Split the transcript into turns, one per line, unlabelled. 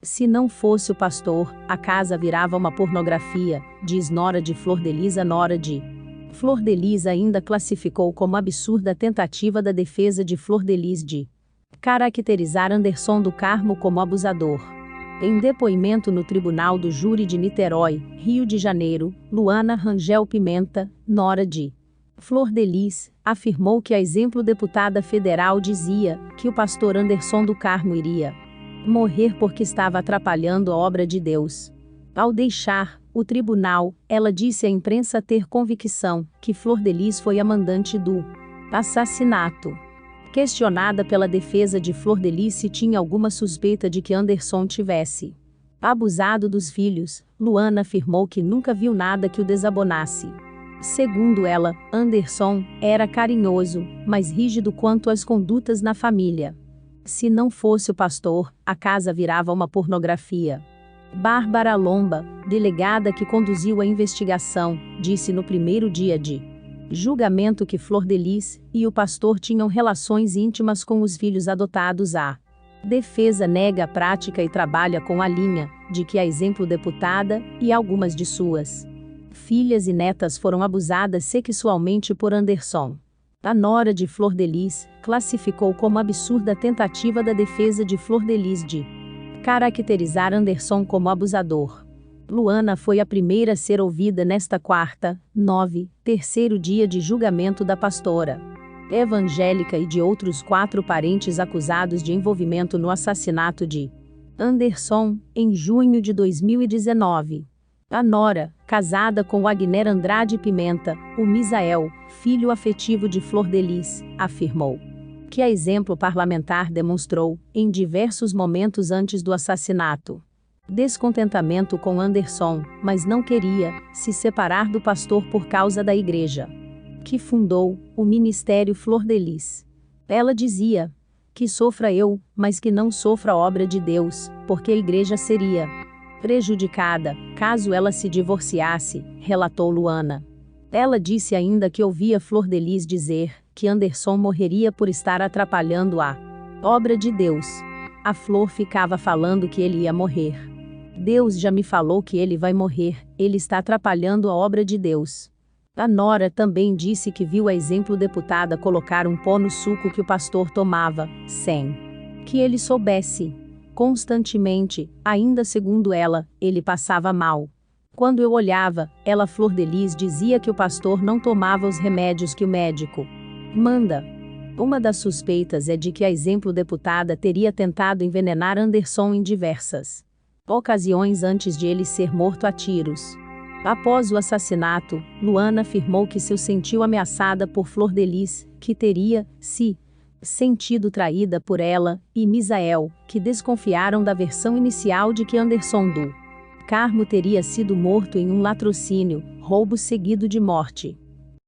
Se não fosse o pastor, a casa virava uma pornografia, diz Nora de Flor de Lis. Nora de Flor de Lis ainda classificou como absurda a tentativa da defesa de Flor de Lis de caracterizar Anderson do Carmo como abusador. Em depoimento no Tribunal do Júri de Niterói, Rio de Janeiro, Luana Rangel Pimenta, Nora de Flor de Lis, afirmou que a exemplo deputada federal dizia que o pastor Anderson do Carmo iria morrer porque estava atrapalhando a obra de Deus. Ao deixar o tribunal, ela disse à imprensa ter convicção que Flor de Lis foi a mandante do assassinato. Questionada pela defesa de Flor de Lis se tinha alguma suspeita de que Anderson tivesse abusado dos filhos, Luana afirmou que nunca viu nada que o desabonasse. Segundo ela, Anderson era carinhoso, mas rígido quanto às condutas na família. Se não fosse o pastor, a casa virava uma pornografia. Bárbara Lomba, delegada que conduziu a investigação, disse no primeiro dia de julgamento que Flor de Lis e o pastor tinham relações íntimas com os filhos adotados. A defesa nega a prática e trabalha com a linha de que a exemplo deputada e algumas de suas filhas e netas foram abusadas sexualmente por Anderson. A nora de Flor de Lis classificou como absurda a tentativa da defesa de Flor de Lis de caracterizar Anderson como abusador. Luana foi a primeira a ser ouvida nesta quarta, terceiro dia de julgamento da pastora evangélica e de outros 4 parentes acusados de envolvimento no assassinato de Anderson, em junho de 2019. A nora, casada com Wagner Andrade Pimenta, o Misael, filho afetivo de Flor de Lis, afirmou que a exemplo parlamentar demonstrou, em diversos momentos antes do assassinato, descontentamento com Anderson, mas não queria se separar do pastor por causa da igreja que fundou, o Ministério Flor de Lis. Ela dizia que sofra eu, mas que não sofra a obra de Deus, porque a igreja seria prejudicada caso ela se divorciasse, relatou Luana. Ela disse ainda que ouvia Flor de Lis dizer que Anderson morreria por estar atrapalhando a obra de Deus. A Flor ficava falando que ele ia morrer. Deus já me falou que ele vai morrer, ele está atrapalhando a obra de Deus. A nora também disse que viu a exemplo deputada colocar um pó no suco que o pastor tomava, sem que ele soubesse. Constantemente, ainda segundo ela, ele passava mal. Quando eu olhava, ela Flor de Lis dizia que o pastor não tomava os remédios que o médico manda. Uma das suspeitas é de que a exemplo deputada teria tentado envenenar Anderson em diversas ocasiões antes de ele ser morto a tiros. Após o assassinato, Luana afirmou que se sentiu ameaçada por Flor de Lis, que teria se sentido traída por ela e Misael, que desconfiaram da versão inicial de que Anderson do Carmo teria sido morto em um latrocínio, roubo seguido de morte.